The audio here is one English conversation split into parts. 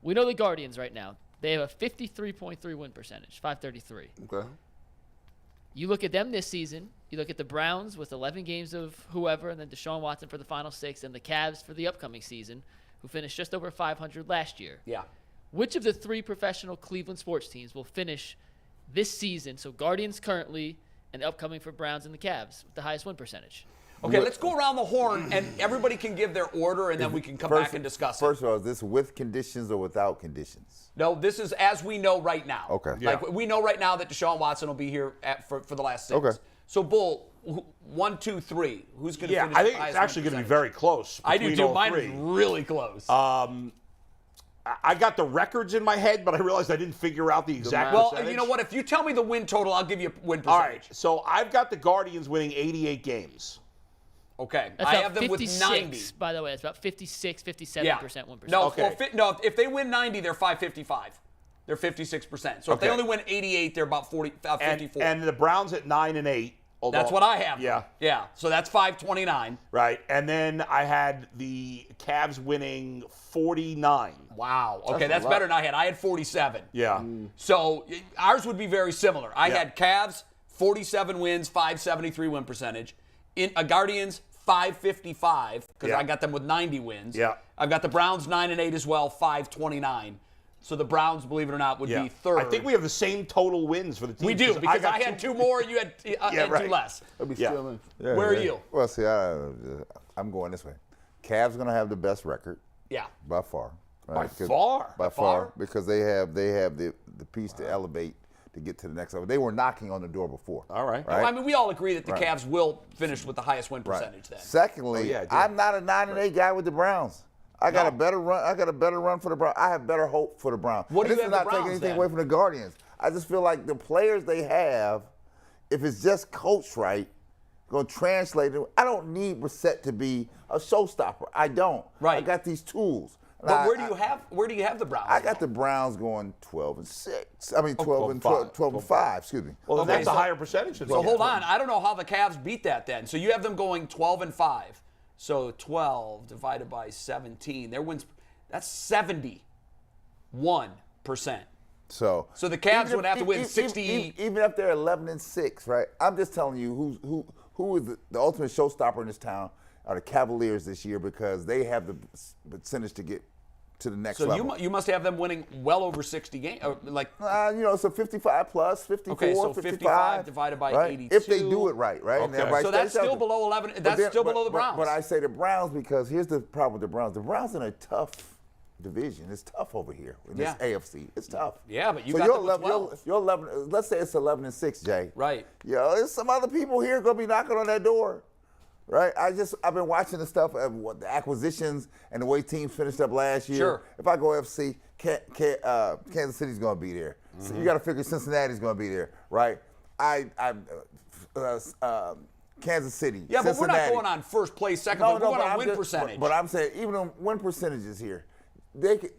We know the Guardians right now. They have a 53.3 win percentage, 533. Okay. You look at them this season. You look at the Browns with 11 games of whoever, and then Deshaun Watson for the final 6, and the Cavs for the upcoming season, who finished just over 500 last year. Yeah. Which of the 3 professional Cleveland sports teams will finish this season, so Guardians currently and upcoming for Browns and the Cavs, with the highest win percentage? Okay, let's go around the horn, and everybody can give their order, and then we can come back and discuss it. First of all, is this with conditions or without conditions? No, this is as we know right now. Okay. Like, we know right now that Deshaun Watson will be here for the last 6. Okay. So, Bull, 1, 2, 3. Who's going to finish I the think it's highest actually win going to be percentage? very close. I do, between too. all Mine three. is really close. I got the records in my head, but I realized I didn't figure out the exact well, percentage. you know what? If you tell me the win total, I'll give you a win percentage. All right, so I've got the Guardians winning 88 games. Okay. That's I about have them 56, with 90. by the way. It's about 56, 57% Yeah. win percentage. No, Okay. no, if they win 90, they're 555. They're 56%. So if they Okay. only win 88, they're about 54. And the Browns at 9 and 8. although- That's what I have. Yeah. Yeah. So that's 529. Right, and then I had the Cavs winning 49. Wow. Okay, that's a lot. better than I had. I had 47. Yeah. So ours would be very similar. I Yeah. had Cavs 47 wins, 573 win percentage. Guardians 555 because Yeah. I got them with 90 wins. Yeah. I've got the Browns 9 and 8 as well, 529. So the Browns, believe it or not, would Yeah. be third. I think we have the same total wins for the team. We do because I got had 2 more, you had, had right. 2 less. That'd be Yeah. stealing. Yeah, Where are yeah. you? Well, see, I'm going this way. Cavs going to have the best record Yeah. by far. By right? 'Cause- far? By By far, far? because they have the piece to elevate to get to the next level. They were knocking on the door before. All right. Right? Well, I mean, we all agree that the Right. Cavs will finish with the highest win Right. percentage then. Secondly, Oh, yeah, I did. I'm not a 9 and 8 guy with the Browns. I got No. a better run. I got a better run for the Browns. I have better hope for the Browns. What do And you this have is the not taking Browns anything then? away from the Guardians. I just feel like the players they have, if it's just coached right, going to translate it. I don't need Brissett to be a showstopper. I don't. Right. I got these tools. But where do you have the Browns? I got the Browns going 12 and 6. I mean 12 and 12 5. Excuse me. Well, Okay, that's so- a higher percentage. So hold on. I don't know how the Cavs beat that then. So you have them going 12 and 5. So 12 divided by 17. Their wins, that's 71%. So the Cavs even would have to win 60. Even if they're 11 and 6, right? I'm just telling you who is the ultimate showstopper in this town are the Cavaliers this year because they have the percentage to get to the next So level. you must have them winning well over 60 games. So 55 plus, 54, Okay, so 55 divided by right? 82. If they do it right, right? And Okay. everybody So that's stays still healthy. below 11. But That's then- still but- below the Browns. But I say the Browns because here's the problem with the Browns. The Browns in a tough division. It's tough over here in this Yeah. AFC. It's tough. Yeah, but you so got you're them with 11, 12. you're 11. Let's say it's 11 and 6, Jay. Right. Yo, there's some other people here gonna be knocking on that door, right? I've been watching the stuff of what the acquisitions and the way teams finished up last year. Sure. If I go FC, Kansas City's gonna be there. So you got to figure Cincinnati's gonna be there, right? Kansas City. Yeah, but we're not Cincinnati. going on first place, second place. We're going on win percentage. But I'm saying even on win percentages here,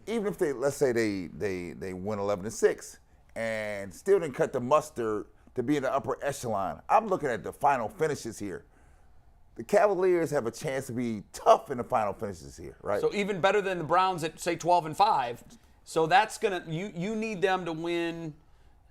even if they let's say they win 11 and 6 and still didn't cut the mustard to be in the upper echelon. I'm looking at the final finishes here. The Cavaliers have a chance to be tough in the final finishes here, right? So even better than the Browns at say 12 and 5. So that's gonna you need them to win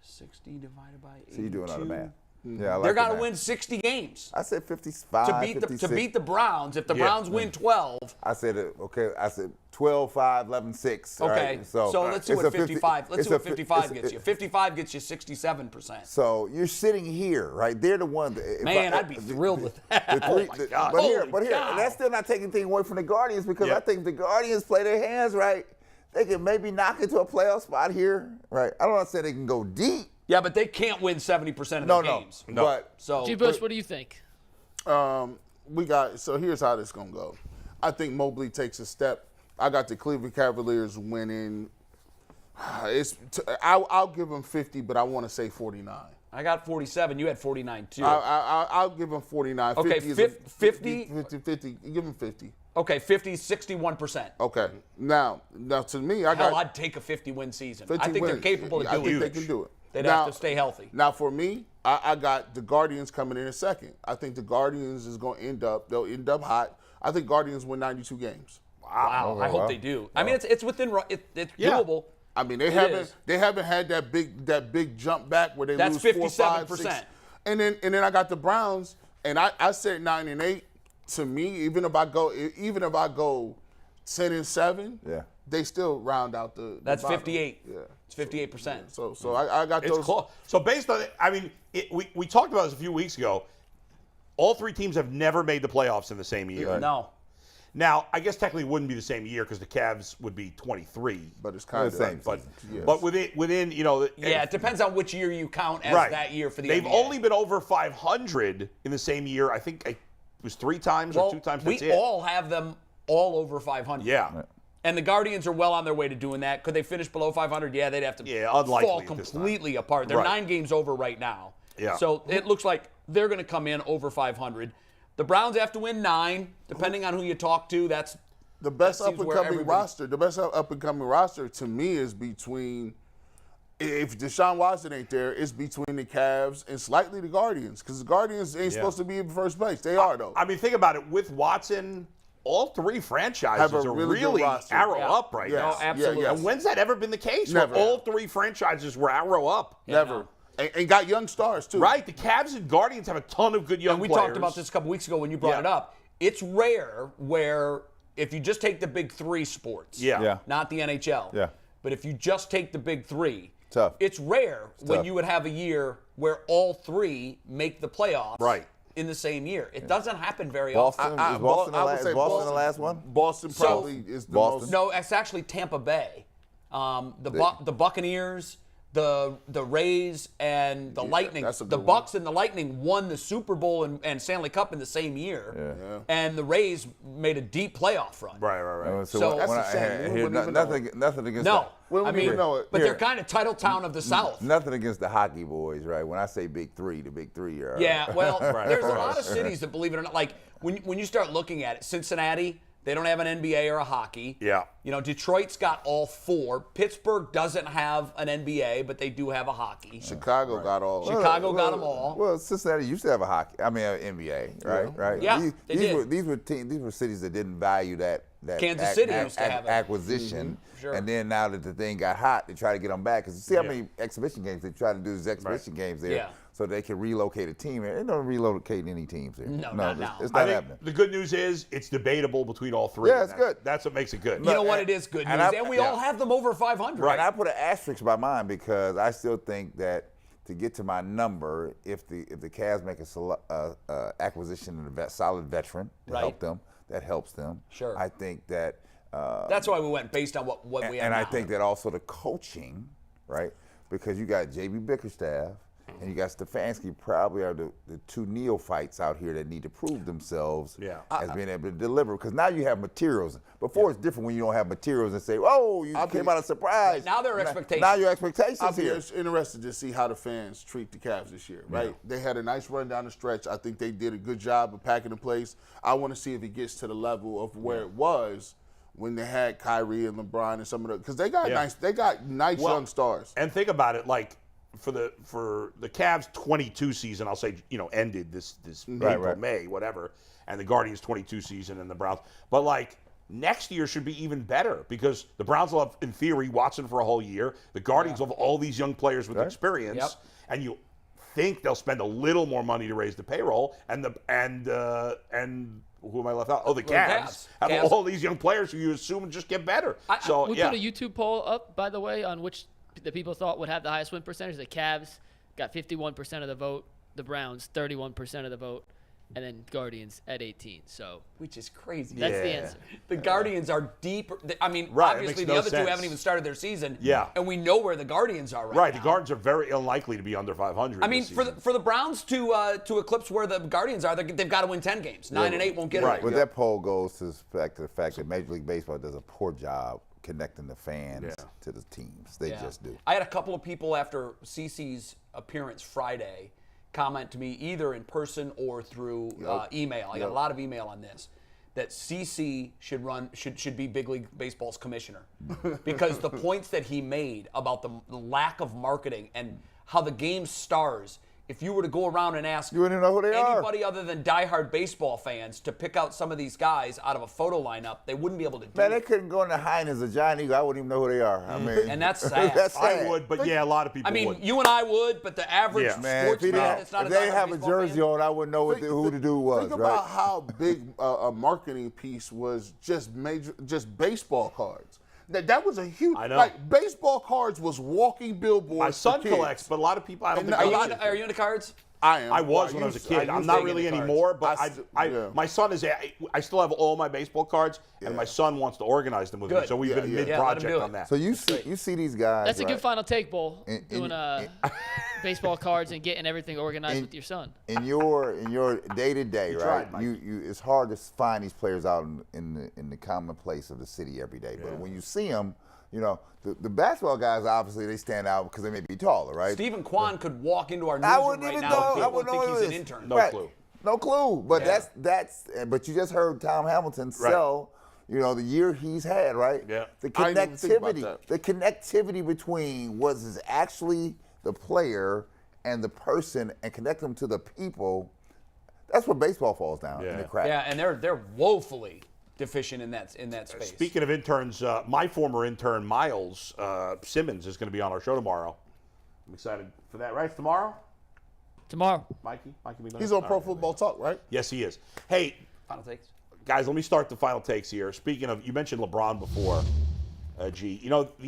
60 divided by 82. So you're doing all the math. Yeah, I like They're the gonna math. win 60 games I said 55, to beat 56. the Browns. If the Browns win 12, I said okay. I said 12, 5, 11, 6. okay. Right? So let's see it's what a 50 55. Let's it's see what a fi- 55 it's- gets you. 55 gets you 67%. So you're sitting here, right? They're the one. Man, I'd be thrilled with that. Oh my God. But here, Holy cow. and that's still not taking anything away from the Guardians because I think if the Guardians play their hands right, they can maybe knock into a playoff spot here, right? I don't want to say they can go deep. Yeah, but they can't win 70% of No, their no, games. But So G. Bush, what do you think? So here's how this gonna go. I think Mobley takes a step. I got the Cleveland Cavaliers winning. I'll give them 50, but I want to say 49. I got 47. You had 49 too. I'll give them 49. Okay, 50 50? 50. Give them 50. Okay, 50, 61%. Okay. Now to me, I Hell, got I'd take a 50-win season. 50 I think they're wins. capable of I doing think it. they can do it. They'd Now- have to stay healthy. Now, for me, I got the Guardians coming in second. I think the Guardians is going to they'll end up hot. I think Guardians win 92 games. Wow. Wow. I hope they do. I mean, it's within. It's Yeah. doable. I mean, It is. they haven't had that big jump back where they That's lose 4, 5, 57%. 6. And then I got the Browns, and I said 9-8. To me, even if I go 10-7, Yeah. they still round out the That's bottom. 58. Yeah. It's 58%. So I got It's those. close. So based on it, I mean, we talked about this a few weeks ago. All three teams have never made the playoffs in the same year. No. Now, I guess technically it wouldn't be the same year because the Cavs would be 23. But it's kind of the same But season. Yes. but within Yeah, it depends on which year you count as right. that year for the They've NBA. only been over 500 in the same year. I think it was 3 times or 2 times. we That's it. all have them all over 500. Yeah. And the Guardians are well on their way to doing that. Could they finish below 500? Yeah, they'd have to unlikely fall at this completely apart. They're Right. 9 games over right now. Yeah. So it looks like they're going to come in over 500. The Browns have to win 9, depending on who you talk to. That's The best That seems where up-and-coming everybody- roster, the best up-and-coming roster to me is between, if Deshaun Watson ain't there, it's between the Cavs and slightly the Guardians, because the Guardians ain't supposed to be in first place. They are, though. I mean, think about it. With Watson, all 3 franchises Have a are really good really roster. arrow Yeah. up right Yes. now. No, absolutely. Yeah, And when's that ever been the case? Never. Where all 3 franchises were arrow up. Never. And got young stars, too. Right. The Cavs and Guardians have a ton of good young and we players. talked about this a couple weeks ago when you brought Yeah. it up. It's rare where if you just take the big 3 sports, Yeah. Yeah. not the NHL, Yeah. but if you just take the big 3, Tough. it's rare when tough. you would have a year where all 3 make the playoffs Right. in the same year. It doesn't happen very Boston, often. is Boston, I would is say Boston the last one? Boston probably is the Boston. most. No, it's actually Tampa Bay. The Buccaneers, the Rays, and the Lightning. that's a The good Bucks and the Lightning won the Super Bowl and Stanley Cup in the same year. Yeah. And the Rays made a deep playoff run. Right. So- when That's a shame. We hear wouldn't even know nothing against No, We I wouldn't mean, even know it. but Here. they're kind of title town of the South. nothing against the hockey boys, right? When I say big 3, the big 3 are. Yeah, well, there's a right. lot of cities that, believe it or not, like when you start looking at it, Cincinnati, they don't have an NBA or a hockey. Yeah. You know, Detroit's got all 4. Pittsburgh doesn't have an NBA, but they do have a hockey. Chicago got all. Chicago got them all. Well, Cincinnati used to have a hockey. I mean, an NBA, right? Right. Yeah, they did. These were cities that didn't value that Kansas City used to have it. acquisition. Sure. And then now that the thing got hot, they try to get them back. Because you see how many exhibition games they try to do? These exhibition games there, Yeah. so they can relocate a team. They don't relocate any teams there. No, not now. It's I not think happening. the good news is it's debatable between all 3. Yeah, it's good. That's what makes it good. You know what? It is good news. and And, I- we all have them over 500. And I put an asterisk by mine because I still think that to get to my number, if the Cavs make a acquisition of a solid veteran to Right. help them, that helps them. Sure. I think that. That's why we went based on what we have And now. I think that also the coaching, right? Because you got J.B. Bickerstaff and you got Stefanski probably are the 2 neophytes out here that need to prove themselves as being able to deliver. Because now you have materials. Before it's different when you don't have materials and say, oh, you came out of surprise. Now there are expectations. Now your expectations I'll be here. interested to see how the fans treat the Cavs this year, right? They had a nice run down the stretch. I think they did a good job of packing the place. I want to see if it gets to the level of where it was when they had Kyrie and LeBron and some of the, because they got nice young stars. And think about it, like for the Cavs 22 season, I'll say, ended this April, right. May, whatever, and the Guardians 22 season and the Browns. But like next year should be even better because the Browns will have, in theory, Watson for a whole year. The Guardians will have all these young players with experience, Yep. and you think they'll spend a little more money to raise the payroll, and who am I left out? Oh, the Cavs have Cavs. all these young players who you assume just get better. We put a YouTube poll up, by the way, on which the people thought would have the highest win percentage. The Cavs got 51% of the vote, the Browns 31% of the vote, and then Guardians at 18. So Which is crazy. that's the answer. The Guardians are deeper. I mean, Right, it obviously makes the no other sense. 2 haven't even started their season. Yeah. And we know where the Guardians are Right, now. the Guardians are very unlikely to be under 500. I mean, this for season. the Browns to eclipse where the Guardians are, they've got to win 10 games. 9 and 8 won't get Right. it. But that poll goes to the fact that Major League Baseball does a poor job connecting the fans to the teams. They just do. I had a couple of people after CeCe's appearance Friday comment to me either in person or through email. I got a lot of email on this. That CeCe should be Big League Baseball's commissioner because the points that he made about the lack of marketing and how the game's stars if you were to go around and ask You wouldn't know who they are. anybody other than diehard baseball fans to pick out some of these guys out of a photo lineup, they wouldn't be able to do Man, they it. couldn't go in the Highness of Giant Eagle. I wouldn't even know who they are. I mean, And that's sad. that's sad. I would, but yeah, a lot of people I mean, would. you and I would, but the average Yeah. Man, sports fan that's not if a they diehard have a baseball jersey fan, on, I wouldn't know who the dude was. Think right? about how big a marketing piece was just baseball cards. That was a huge. I know. Like baseball cards was walking billboards. My son for kids. collects, but a lot of people, I don't And think Are they you, watch into, it. are you into cards? I am. I was Well, when I was a used- kid. I I'm used not to really get into anymore, cards. but yeah. my son is. I still have all my baseball cards, and my son wants to organize them with me. Good. So we've been Yeah, let him mid-project do it. on that. So you see these guys. That's a right? good final take, Bull. In- Doing baseball cards and getting everything organized with your son. In your day to day, right? tried, Mike. You it's hard to find these players out in the commonplace of the city every day. But when you see them, you know the basketball guys obviously they stand out because they may be taller, right? Stephen Kwan could walk into our I newsroom wouldn't right even now know. and I people wouldn't would know think who he's it an is. intern. No clue. No clue. But Yeah. that's. But you just heard Tom Hamilton sell. You know the year he's had, right? Yeah. The I didn't even think about connectivity. that. The connectivity between was is actually the player and the person, and connect them to the people. That's where baseball falls down in the crack. Yeah, and they're woefully deficient in that space. Speaking of interns, my former intern Miles Simmons is going to be on our show tomorrow. I'm excited for that. Right, it's tomorrow, Tomorrow. Mikey. He's on Pro Football Talk, right? Yes, he is. Hey, Final takes. guys, let me start the final takes here. Speaking of, you mentioned LeBron before, G. You know, the